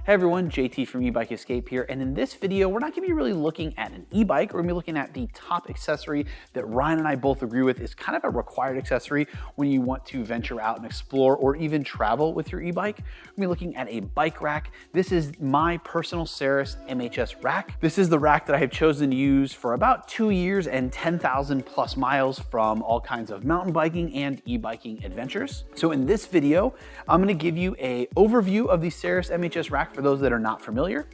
Hey everyone, JT from Ebike Escape here, and in this video, we're not gonna be really looking at an e-bike, we're gonna be looking at the top accessory that Ryan and I both agree with is kind of a required accessory when you want to venture out and explore or even travel with your e-bike. We're gonna be looking at a bike rack. This is my personal Saris MHS rack. This is the rack that I have chosen to use for about 2 years and 10,000 plus miles from all kinds of mountain biking and e-biking adventures. So in this video, I'm gonna give you an overview of the Saris MHS rack for those that are not familiar.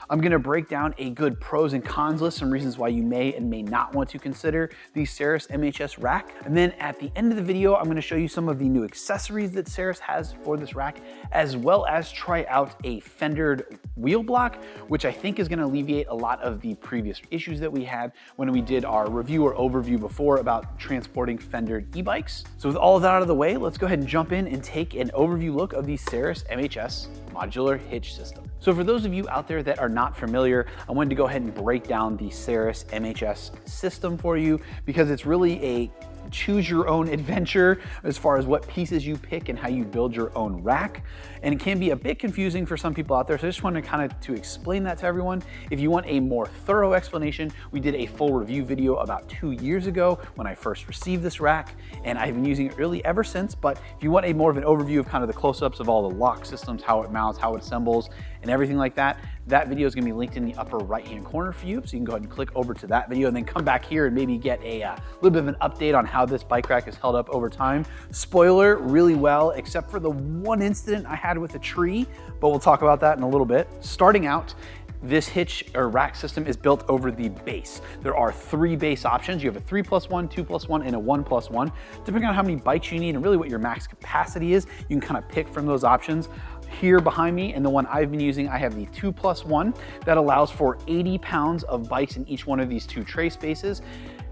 I'm gonna break down a good pros and cons list, some reasons why you may and may not want to consider the Saris MHS rack. And then at the end of the video, I'm gonna show you some of the new accessories that Saris has for this rack, as well as try out a fendered wheel block, which I think is gonna alleviate a lot of the previous issues that we had when we did our review or overview before about transporting fendered e-bikes. So with all of that out of the way, let's go ahead and jump in and take an overview look of the Saris MHS modular hitch system. So for those of you out there that are not familiar, I wanted to go ahead and break down the Saris MHS system for you because it's really a choose your own adventure as far as what pieces you pick and how you build your own rack. And it can be a bit confusing for some people out there. So I just wanted to explain that to everyone. If you want a more thorough explanation, we did a full review video about 2 years ago when I first received this rack, and I've been using it really ever since. But if you want a more of an overview of kind of the close-ups of all the lock systems, how it mounts, how it assembles, and everything like that, that video is gonna be linked in the upper right-hand corner for you. So you can go ahead and click over to that video and then come back here and maybe get a little bit of an update on how this bike rack has held up over time. Spoiler, really well, except for the one incident I had with a tree, but we'll talk about that in a little bit. Starting out, this hitch or rack system is built over the base. There are 3 base options. You have a 3+1, 2+1, and a 1+1. Depending on how many bikes you need and really what your max capacity is, you can kind of pick from those options. Here behind me, and the one I've been using, I have the 2+1 that allows for 80 pounds of bikes in each one of these 2 tray spaces.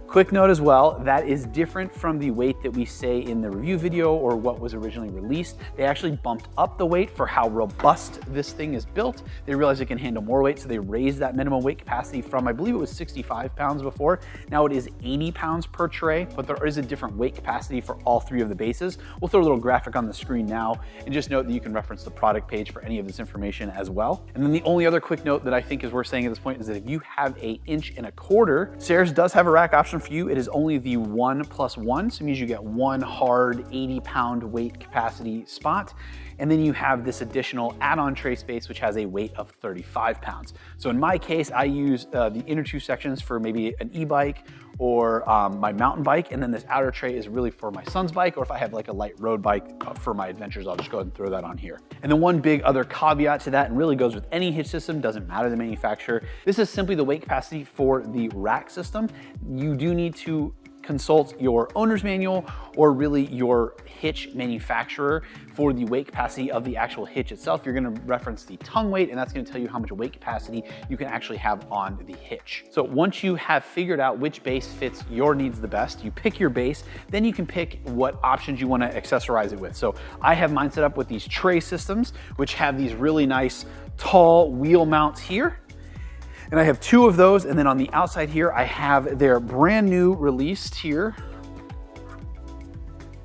Quick note as well, that is different from the weight that we say in the review video or what was originally released. They actually bumped up the weight for how robust this thing is built. They realized it can handle more weight, so they raised that minimum weight capacity from, I believe it was 65 pounds before. Now it is 80 pounds per tray, but there is a different weight capacity for all 3 of the bases. We'll throw a little graphic on the screen now, and just note that you can reference the product page for any of this information as well. And then the only other quick note that I think is worth saying at this point is that if you have a 1.25 inch, Saris does have a rack option for you. It is only the 1+1, so it means you get one hard 80-pound weight capacity spot. And then you have this additional add-on tray space, which has a weight of 35 pounds. So in my case, I use the inner 2 sections for maybe an e-bike or my mountain bike, and then this outer tray is really for my son's bike, or if I have like a light road bike for my adventures, I'll just go ahead and throw that on here. And then one big other caveat to that, and really goes with any hitch system, doesn't matter the manufacturer, this is simply the weight capacity for the rack system. You do need to consult your owner's manual or really your hitch manufacturer for the weight capacity of the actual hitch itself. You're gonna reference the tongue weight, and that's gonna tell you how much weight capacity you can actually have on the hitch. So once you have figured out which base fits your needs the best, you pick your base, then you can pick what options you wanna accessorize it with. So I have mine set up with these tray systems, which have these really nice tall wheel mounts here. And I have 2 of those, and then on the outside here, I have their brand new released here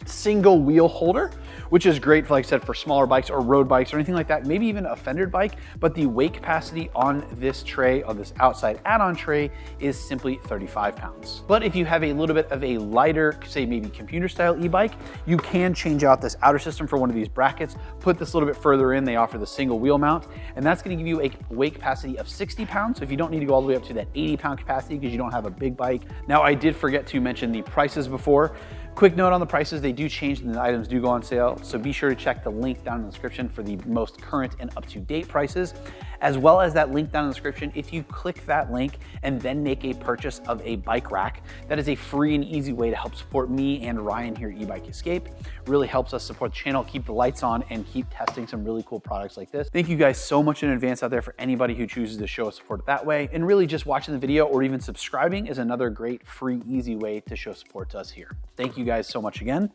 single wheel holder, which is great, for, like I said, for smaller bikes or road bikes or anything like that, maybe even a fendered bike. But the weight capacity on this tray, on this outside add-on tray, is simply 35 pounds. But if you have a little bit of a lighter, say maybe commuter style e-bike, you can change out this outer system for one of these brackets, put this a little bit further in. They offer the single wheel mount, and that's gonna give you a weight capacity of 60 pounds. So if you don't need to go all the way up to that 80-pound capacity because you don't have a big bike. Now, I did forget to mention the prices before. Quick note on the prices, they do change and the items do go on sale, so be sure to check the link down in the description for the most current and up-to-date prices, as well as that link down in the description. If you click that link and then make a purchase of a bike rack, that is a free and easy way to help support me and Ryan here at Ebike Escape. Really helps us support the channel, keep the lights on, and keep testing some really cool products like this. Thank you guys so much in advance out there for anybody who chooses to show us support that way. And really just watching the video or even subscribing is another great, free, easy way to show support to us here. Thank you guys so much again.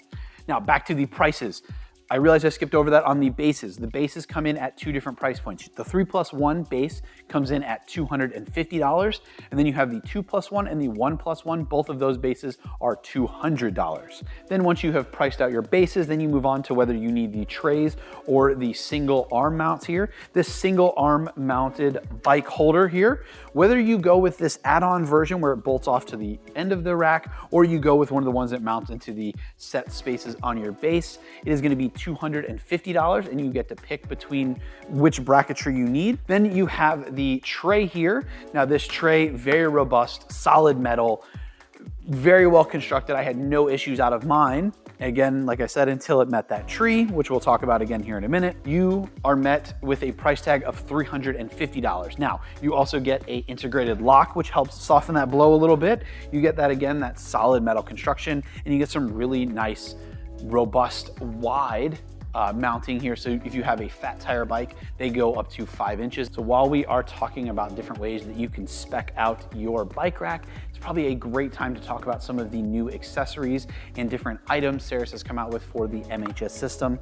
Now back to the prices. I realized I skipped over that on the bases. The bases come in at 2 different price points. The 3+1 base comes in at $250, and then you have the 2+1 and the 1+1. Both of those bases are $200. Then once you have priced out your bases, then you move on to whether you need the trays or the single arm mounts here. This single arm mounted bike holder here, whether you go with this add-on version where it bolts off to the end of the rack, or you go with one of the ones that mounts into the set spaces on your base, it is going to be $250, and you get to pick between which bracketry you need. Then you have the tray here. Now this tray, very robust, solid metal, very well constructed. I had no issues out of mine. Again, like I said, until it met that tree, which we'll talk about again here in a minute, you are met with a price tag of $350. Now, you also get a integrated lock, which helps soften that blow a little bit. You get that again, that solid metal construction, and you get some really nice, robust, wide mounting here. So if you have a fat tire bike, they go up to 5 inches. So while we are talking about different ways that you can spec out your bike rack, it's probably a great time to talk about some of the new accessories and different items Saris has come out with for the MHS system.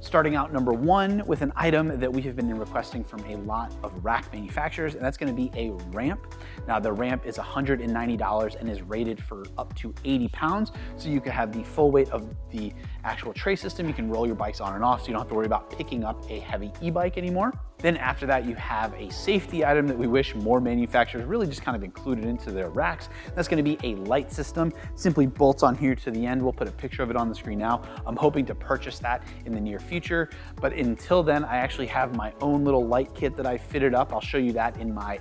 Starting out number 1 with an item that we have been requesting from a lot of rack manufacturers, and that's going to be a ramp. Now the ramp is $190 and is rated for up to 80 pounds. So you can have the full weight of the actual tray system. You can roll your bikes on and off, so you don't have to worry about picking up a heavy e-bike anymore. Then after that, you have a safety item that we wish more manufacturers really just kind of included into their racks. That's going to be a light system. Simply bolts on here to the end. We'll put a picture of it on the screen now. I'm hoping to purchase that in the near future, but until then, I actually have my own little light kit that I fitted up. I'll show you that in my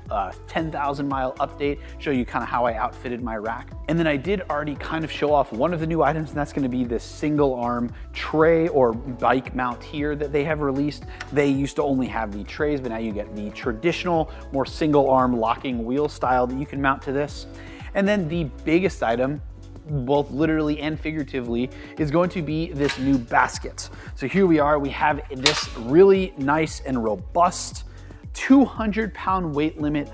10,000 mile update, show you kind of how I outfitted my rack. And then I did already kind of show off one of the new items, and that's going to be this single arm tray or bike mount here that they have released. They used to only have the trays, but now you get the traditional, more single arm locking wheel style that you can mount to this. And then the biggest item, both literally and figuratively, is going to be this new basket. So here we are, we have this really nice and robust 200-pound weight limit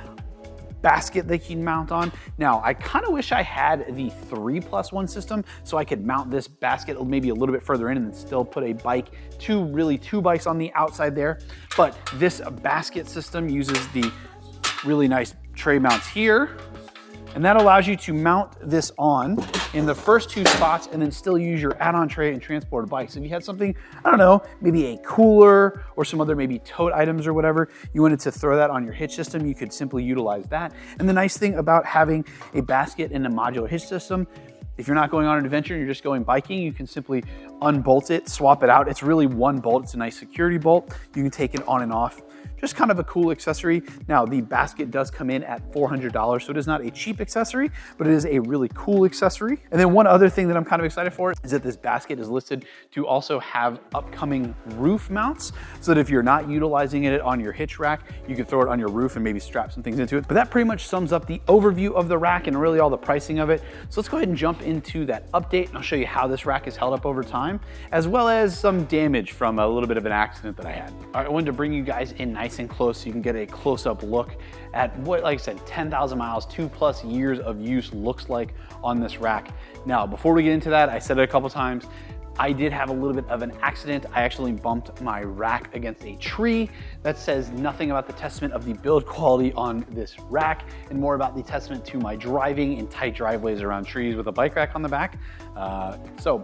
basket that you can mount on. Now, I kind of wish I had the 3+1 system so I could mount this basket maybe a little bit further in and then still put a bike, two bikes on the outside there. But this basket system uses the really nice tray mounts here, and that allows you to mount this on in the first 2 spots and then still use your add-on tray and transport a bike. So if you had something, I don't know, maybe a cooler or some other maybe tote items or whatever, you wanted to throw that on your hitch system, you could simply utilize that. And the nice thing about having a basket in a modular hitch system, if you're not going on an adventure and you're just going biking, you can simply unbolt it, swap it out. It's really one bolt. It's a nice security bolt. You can take it on and off. Just kind of a cool accessory. Now the basket does come in at $400, so it is not a cheap accessory, but it is a really cool accessory. And then one other thing that I'm kind of excited for is that this basket is listed to also have upcoming roof mounts, so that if you're not utilizing it on your hitch rack, you can throw it on your roof and maybe strap some things into it. But that pretty much sums up the overview of the rack and really all the pricing of it. So let's go ahead and jump into that update, and I'll show you how this rack is held up over time, as well as some damage from a little bit of an accident that I had. All right, I wanted to bring you guys in nice and close so you can get a close-up look at what, like I said, 10,000 miles, 2+ years of use looks like on this rack. Now, before we get into that, I said it a couple times, I did have a little bit of an accident. I actually bumped my rack against a tree. That says nothing about the testament of the build quality on this rack, and more about the testament to my driving in tight driveways around trees with a bike rack on the back. So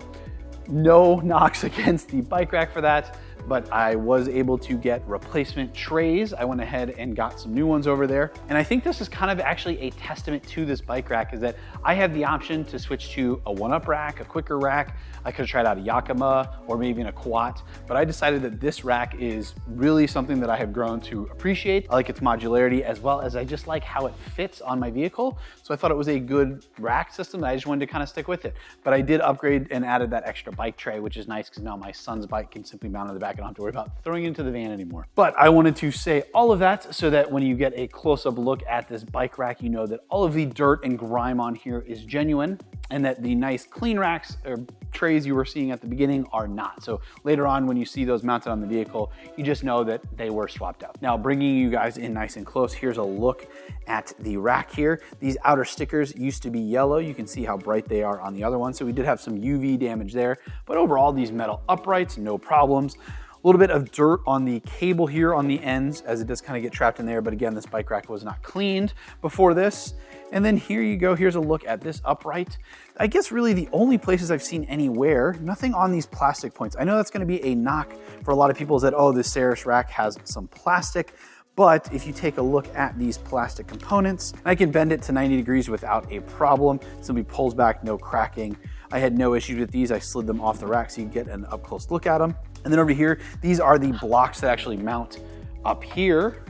no knocks against the bike rack for that, but I was able to get replacement trays. I went ahead and got some new ones over there. And I think this is kind of actually a testament to this bike rack, is that I had the option to switch to a 1-up rack, a quicker rack. I could have tried out a Yakima or maybe a Quat, but I decided that this rack is really something that I have grown to appreciate. I like its modularity, as well as I just like how it fits on my vehicle. So I thought it was a good rack system that I just wanted to kind of stick with it. But I did upgrade and added that extra bike tray, which is nice because now my son's bike can simply mount on the back. I don't have to worry about throwing it into the van anymore. But I wanted to say all of that so that when you get a close-up look at this bike rack, you know that all of the dirt and grime on here is genuine. and that the nice clean racks or trays you were seeing at the beginning are not. So later on, when you see those mounted on the vehicle, you just know that they were swapped out. Now, bringing you guys in nice and close, here's a look at the rack here. These outer stickers used to be yellow. You can see how bright they are on the other one. So we did have some UV damage there, but overall, these metal uprights, no problems. A little bit of dirt on the cable here on the ends as it does kind of get trapped in there. But again, this bike rack was not cleaned before this. And then here you go, here's a look at this upright. I guess really the only places I've seen any wear, nothing on these plastic points. I know that's gonna be a knock for a lot of people is that, oh, this Saris rack has some plastic. But if you take a look at these plastic components, I can bend it to 90 degrees without a problem. Simply pulls back, no cracking. I had no issues with these. I slid them off the rack so you get an up close look at them. And then over here, these are the blocks that actually mount up here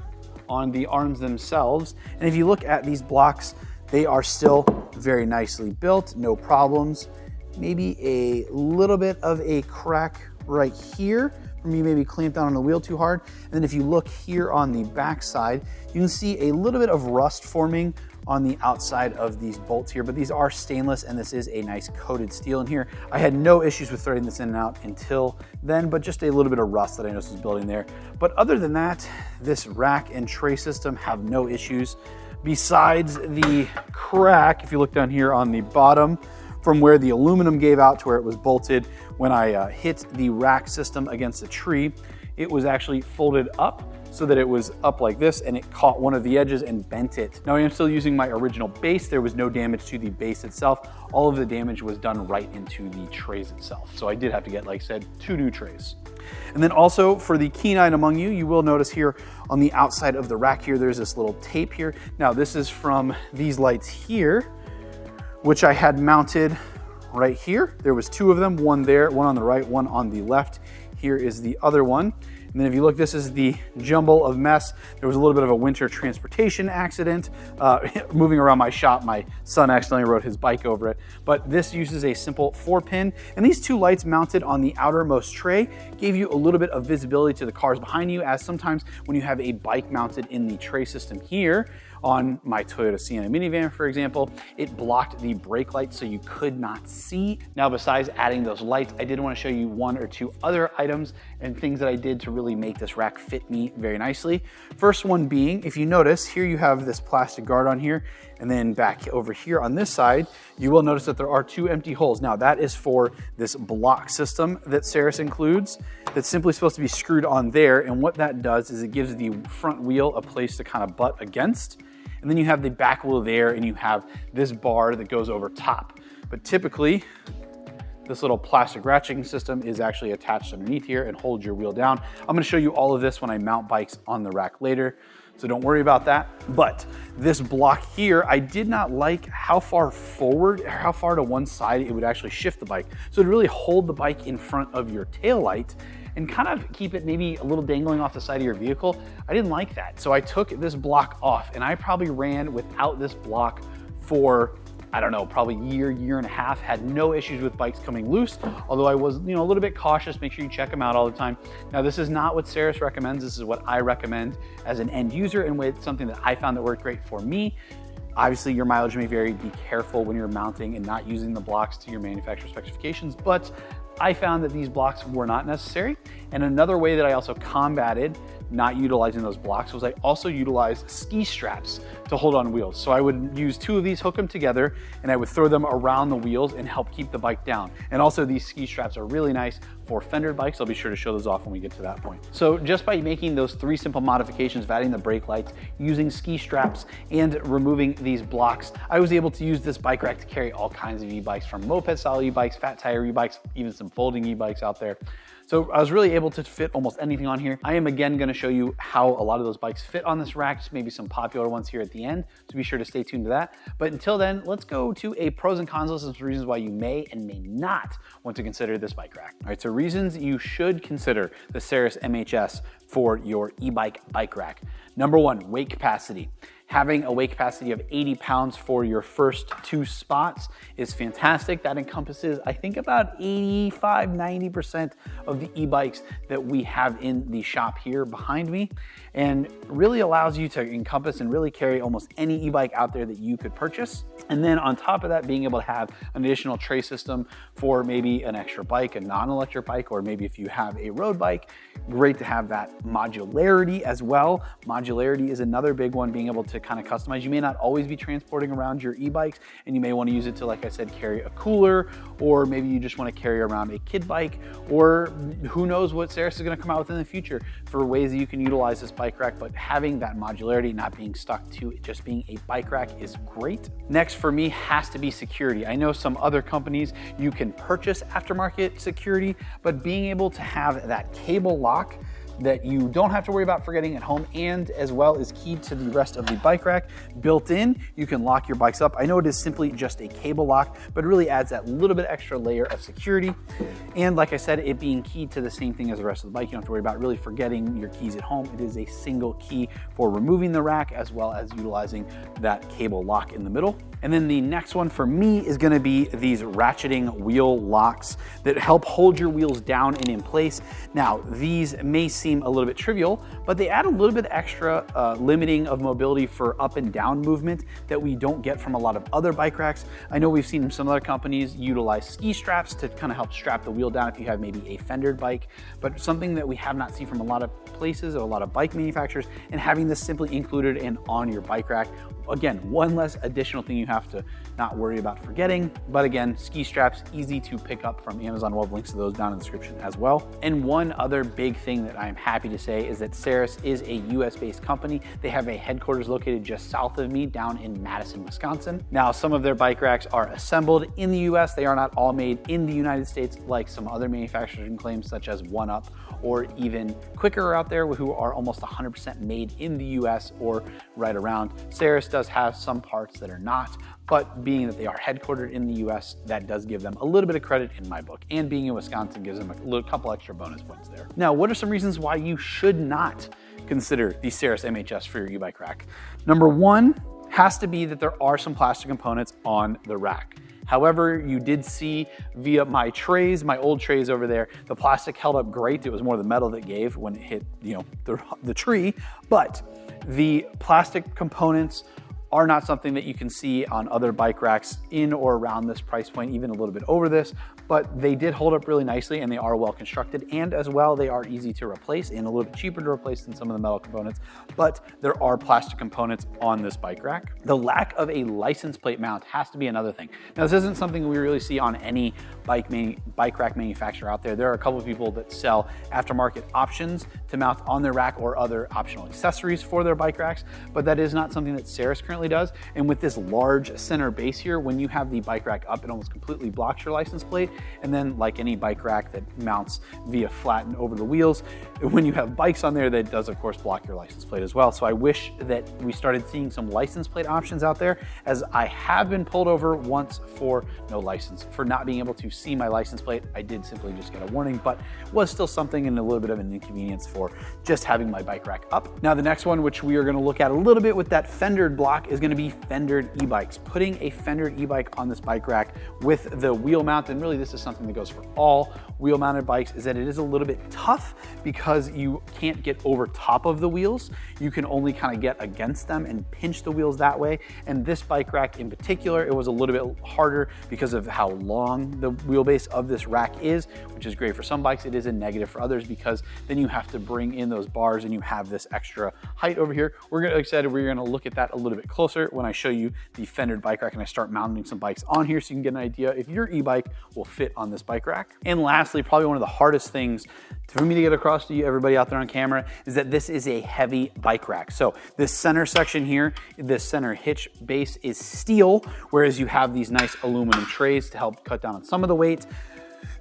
on the arms themselves. And if you look at these blocks, they are still very nicely built, no problems. Maybe a little bit of a crack right here from you maybe clamped down on the wheel too hard. And then if you look here on the back side, you can see a little bit of rust forming on the outside of these bolts here, but these are stainless and this is a nice coated steel in here. I had no issues with threading this in and out until then, but just a little bit of rust that I noticed was building there. But other than that, this rack and tray system have no issues. Besides the crack, if you look down here on the bottom, from where the aluminum gave out to where it was bolted, when I hit the rack system against a tree, it was actually folded up so that it was up like this and it caught one of the edges and bent it. Now I am still using my original base. There was no damage to the base itself. All of the damage was done right into the trays itself. So I did have to get, like I said, 2 new trays. And then also for the keen-eyed among you, you will notice here on the outside of the rack here, there's this little tape here. Now this is from these lights here, which I had mounted right here. There was 2 of them, one there, one on the right, one on the left. Here is the other one. And then if you look, this is the jumble of mess. There was a little bit of a winter transportation accident. Moving around my shop, my son accidentally rode his bike over it. But this uses a simple 4-pin. And these 2 lights mounted on the outermost tray gave you a little bit of visibility to the cars behind you, as sometimes when you have a bike mounted in the tray system here, on my Toyota Sienna minivan, for example, it blocked the brake lights so you could not see. Now, besides adding those lights, I did want to show you 1 or 2 other items and things that I did to really make this rack fit me very nicely. First one being, if you notice, here you have this plastic guard on here, and then back over here on this side, you will notice that there are 2 empty holes. Now, that is for this block system that Saris includes that's simply supposed to be screwed on there, and what that does is it gives the front wheel a place to kind of butt against. And then you have the back wheel there, and you have this bar that goes over top. But typically, this little plastic ratcheting system is actually attached underneath here and holds your wheel down. I'm gonna show you all of this when I mount bikes on the rack later, so don't worry about that. But this block here, I did not like how far forward, or how far to one side it would actually shift the bike. So to really hold the bike in front of your tail light and kind of keep it maybe a little dangling off the side of your vehicle, I didn't like that. So I took this block off, and I probably ran without this block for, I don't know, probably year and a half, had no issues with bikes coming loose, although I was, a little bit cautious. Make sure you check them out all the time. Now, this is not what Saris recommends. This is what I recommend as an end user, and with something that I found that worked great for me. Obviously, your mileage may vary. Be careful when you're mounting and not using the blocks to your manufacturer specifications, but I found that these blocks were not necessary. And another way that I also combated not utilizing those blocks was I also utilized ski straps to hold on wheels. So I would use 2 of these, hook them together, and I would throw them around the wheels and help keep the bike down. And also these ski straps are really nice for fender bikes. I'll be sure to show those off when we get to that point. So just by making those 3 simple modifications of adding the brake lights, using ski straps, and removing these blocks, I was able to use this bike rack to carry all kinds of e-bikes, from moped style e-bikes, fat tire e-bikes, even some folding e-bikes out there. So I was really able to fit almost anything on here. I am again gonna show you how a lot of those bikes fit on this rack, just maybe some popular ones here at the end, so be sure to stay tuned to that. But until then, let's go to a pros and cons list of some reasons why you may and may not want to consider this bike rack. All right, so reasons you should consider the Saris MHS for your e-bike bike rack. Number 1, weight capacity. Having a weight capacity of 80 pounds for your first 2 spots is fantastic. That encompasses, I think, about 85–90% of the e-bikes that we have in the shop here behind me, and really allows you to encompass and really carry almost any e-bike out there that you could purchase. And then on top of that, being able to have an additional tray system for maybe an extra bike, a non-electric bike, or maybe if you have a road bike, great to have that modularity as well. Modularity is another big one, being able to kind of customize. You may not always be transporting around your e-bikes, and you may want to use it to, like I said, carry a cooler, or maybe you just want to carry around a kid bike, or who knows what Saris is going to come out with in the future for ways that you can utilize this bike rack. But having that modularity, not being stuck to it just being a bike rack, is great. Next for me has to be security. I know some other companies you can purchase aftermarket security, but being able to have that cable lock that you don't have to worry about forgetting at home, and as well is key to the rest of the bike rack. Built in, you can lock your bikes up. I know it is simply just a cable lock, but it really adds that little bit extra layer of security. And like I said, it being keyed to the same thing as the rest of the bike, you don't have to worry about really forgetting your keys at home. It is a single key for removing the rack, as well as utilizing that cable lock in the middle. And then the next one for me is gonna be these ratcheting wheel locks that help hold your wheels down and in place. Now, these may seem a little bit trivial, but they add a little bit extra limiting of mobility for up and down movement that we don't get from a lot of other bike racks. I know we've seen some other companies utilize ski straps to kind of help strap the wheel down if you have maybe a fendered bike, but something that we have not seen from a lot of places or a lot of bike manufacturers, and having this simply included and on your bike rack. Again, one less additional thing you have to not worry about forgetting. But again, ski straps, easy to pick up from Amazon. We'll have links to those down in the description as well. And one other big thing that I'm happy to say is that Saris is a US-based company. They have a headquarters located just south of me down in Madison, Wisconsin. Now, some of their bike racks are assembled in the US. They are not all made in the United States like some other manufacturing claims, such as Ride1Up or even Quicker out there, who are almost 100% made in the US or right around. Saris does have some parts that are not, but being that they are headquartered in the US, that does give them a little bit of credit in my book. And being in Wisconsin gives them a couple extra bonus points there. Now, what are some reasons why you should not consider the Saris MHS for your e-bike rack? Number one has to be that there are some plastic components on the rack. However, you did see via my trays, my old trays over there, the plastic held up great. It was more the metal that gave when it hit, the tree. But the plastic components are not something that you can see on other bike racks in or around this price point, even a little bit over this, but they did hold up really nicely, and they are well constructed, and as well, they are easy to replace and a little bit cheaper to replace than some of the metal components, but there are plastic components on this bike rack. The lack of a license plate mount has to be another thing. Now, this isn't something we really see on any bike rack manufacturer out there. There are a couple of people that sell aftermarket options to mount on their rack or other optional accessories for their bike racks, but that is not something that Saris currently does. And with this large center base here, when you have the bike rack up, it almost completely blocks your license plate. And then, like any bike rack that mounts via flat and over the wheels, when you have bikes on there, that does of course block your license plate as well. So I wish that we started seeing some license plate options out there, as I have been pulled over once for no license, for not being able to see my license plate. I did simply just get a warning, but was still something and a little bit of an inconvenience for just having my bike rack up. Now, the next one, which we are going to look at a little bit with that fendered block, is going to be fendered e-bikes. Putting a fendered e-bike on this bike rack with the wheel mount, and really this is something that goes for all wheel mounted bikes, is that it is a little bit tough because you can't get over top of the wheels. You can only kind of get against them and pinch the wheels that way. And this bike rack in particular, it was a little bit harder because of how long the wheelbase of this rack is, which is great for some bikes. It is a negative for others because then you have to bring in those bars and you have this extra height over here. We're excited. We're going to look at that a little bit closer when I show you the fendered bike rack and I start mounting some bikes on here, so you can get an idea if your e-bike will fit on this bike rack. And lastly, probably one of the hardest things for me to get across to you, everybody out there on camera, is that this is a heavy bike rack. So this center section here, this center hitch base is steel, whereas you have these nice aluminum trays to help cut down on some of the weight.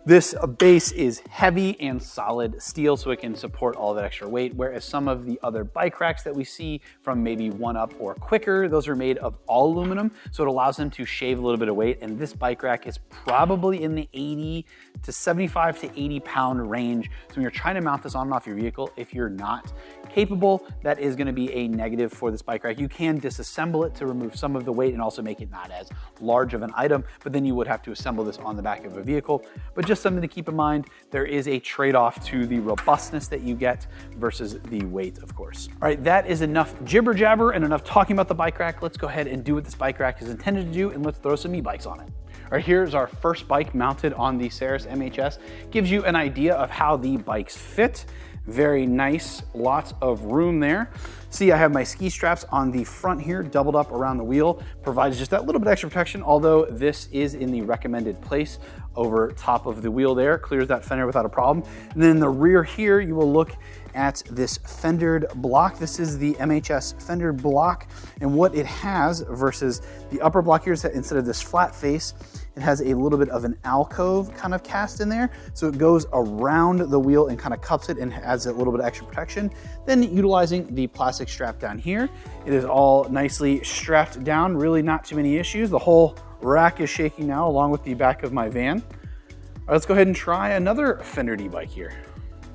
This base is heavy and solid steel, so it can support all that extra weight, whereas some of the other bike racks that we see from maybe Ride1Up or Quicker, those are made of all aluminum, so it allows them to shave a little bit of weight. And this bike rack is probably in the 80 to 75 to 80 pound range. So when you're trying to mount this on and off your vehicle, if you're not capable, that is gonna be a negative for this bike rack. You can disassemble it to remove some of the weight and also make it not as large of an item, but then you would have to assemble this on the back of a vehicle. But just something to keep in mind, there is a trade-off to the robustness that you get versus the weight, of course. All right, that is enough jibber jabber and enough talking about the bike rack. Let's go ahead and do what this bike rack is intended to do, and let's throw some e-bikes on it. All right, here's our first bike mounted on the Saris MHS. Gives you an idea of how the bikes fit. Very nice, lots of room there. See, I have my ski straps on the front here, doubled up around the wheel. Provides just that little bit extra protection, although this is in the recommended place over top of the wheel there. Clears that fender without a problem. And then in the rear here, you will look at this fendered block. This is the MHS fender block, and what it has versus the upper block here is that instead of this flat face, it has a little bit of an alcove kind of cast in there. So it goes around the wheel and kind of cups it and adds a little bit of extra protection. Then utilizing the plastic strap down here, it is all nicely strapped down, really not too many issues. The whole rack is shaking now along with the back of my van. All right, let's go ahead and try another fendered e-bike here.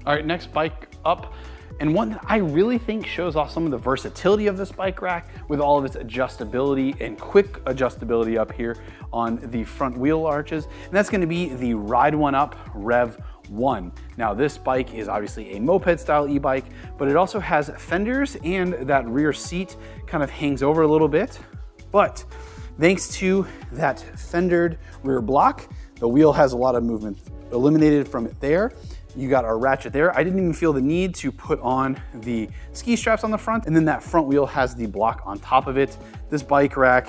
All right, next bike up, and one that I really think shows off some of the versatility of this bike rack with all of its adjustability and quick adjustability up here on the front wheel arches. And that's gonna be the Ride1Up Revv1. Now this bike is obviously a moped style e-bike, but it also has fenders and that rear seat kind of hangs over a little bit. But thanks to that fendered rear block, the wheel has a lot of movement eliminated from it there. You got our ratchet there. I didn't even feel the need to put on the ski straps on the front, and then that front wheel has the block on top of it. This bike rack,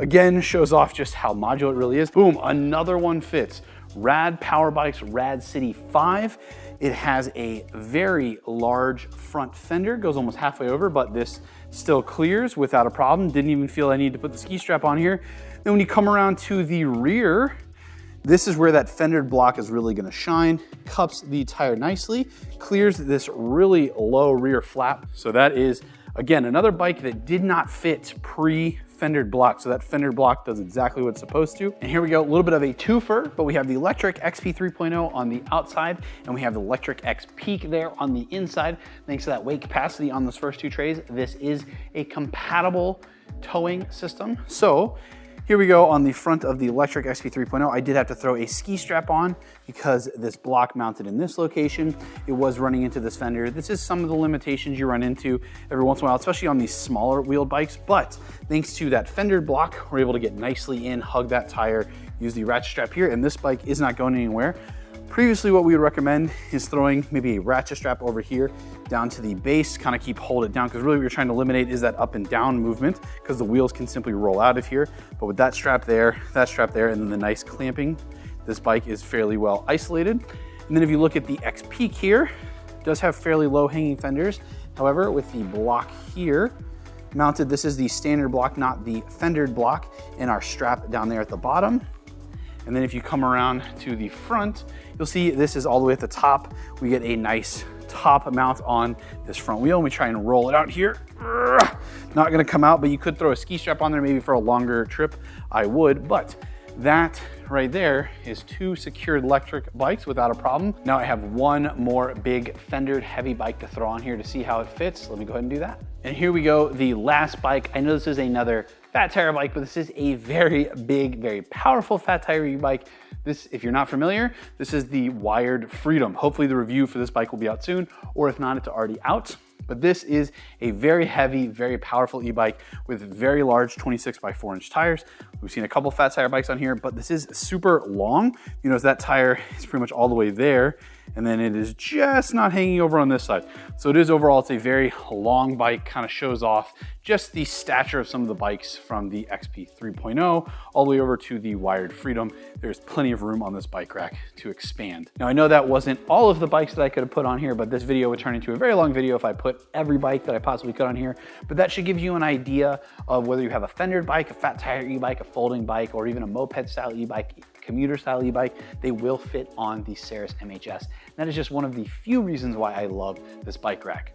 again, shows off just how modular it really is. Boom, another one fits. Rad Power Bikes RadCity 5. It has a very large front fender, goes almost halfway over, but this still clears without a problem. Didn't even feel I need to put the ski strap on here. Then when you come around to the rear, this is where that fendered block is really gonna shine. Cups the tire nicely, clears this really low rear flap. So that is, again, another bike that did not fit pre-fendered block. So that fendered block does exactly what it's supposed to. And here we go, a little bit of a twofer, but we have the Lectric XP 3.0 on the outside, and we have the Lectric XPeak there on the inside. Thanks to that weight capacity on those first two trays, this is a compatible towing system. So here we go on the front of the Lectric XP 3.0. I did have to throw a ski strap on because this block mounted in this location, it was running into this fender. This is some of the limitations you run into every once in a while, especially on these smaller wheeled bikes. But thanks to that fendered block, we're able to get nicely in, hug that tire, use the ratchet strap here, and this bike is not going anywhere. Previously, what we would recommend is throwing maybe a ratchet strap over here down to the base, kind of hold it down, because really what you're trying to eliminate is that up and down movement, because the wheels can simply roll out of here. But with that strap there, and then the nice clamping, this bike is fairly well isolated. And then if you look at the XPeak here, it does have fairly low hanging fenders. However, with the block here mounted, this is the standard block, not the fendered block, and our strap down there at the bottom. And then if you come around to the front, you'll see this is all the way at the top. We get a nice top mount on this front wheel, and we try and roll it out here. Not gonna come out, but you could throw a ski strap on there maybe for a longer trip. I would, but that right there is two secured electric bikes without a problem. Now I have one more big fendered heavy bike to throw on here to see how it fits. Let me go ahead and do that. And here we go, the last bike. I know this is another fat tire bike, but this is a very big, very powerful fat tire e-bike. This, if you're not familiar, this is the Wired Freedom. Hopefully the review for this bike will be out soon, or if not, it's already out. But this is a very heavy, very powerful e-bike with very large 26 by 4 inch tires. We've seen a couple fat tire bikes on here, but this is super long. You notice that tire is pretty much all the way there, and then it is just not hanging over on this side. So it is overall, it's a very long bike, kind of shows off just the stature of some of the bikes from the XP 3.0 all the way over to the Wired Freedom. There's plenty of room on this bike rack to expand. Now I know that wasn't all of the bikes that I could have put on here, but this video would turn into a very long video if I put every bike that I possibly could on here. But that should give you an idea of whether you have a fendered bike, a fat tire e-bike, a folding bike, or even a moped style e-bike, commuter style e-bike, they will fit on the Saris MHS. And that is just one of the few reasons why I love this bike rack.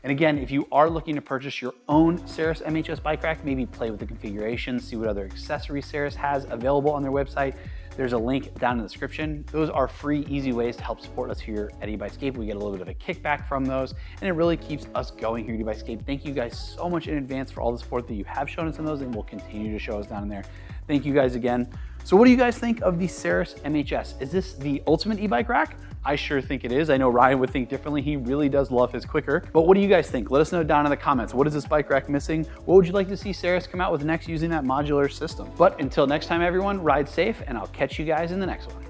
And again, if you are looking to purchase your own Saris MHS bike rack, maybe play with the configuration, see what other accessories Saris has available on their website, there's a link down in the description. Those are free, easy ways to help support us here at eBikeScape. We get a little bit of a kickback from those, and it really keeps us going here at eBikeScape. Thank you guys so much in advance for all the support that you have shown us in those and will continue to show us down in there. Thank you guys again. So what do you guys think of the Saris MHS? Is this the ultimate e-bike rack? I sure think it is. I know Ryan would think differently. He really does love his quicker. But what do you guys think? Let us know down in the comments. What is this bike rack missing? What would you like to see Saris come out with next using that modular system? But until next time, everyone, ride safe, and I'll catch you guys in the next one.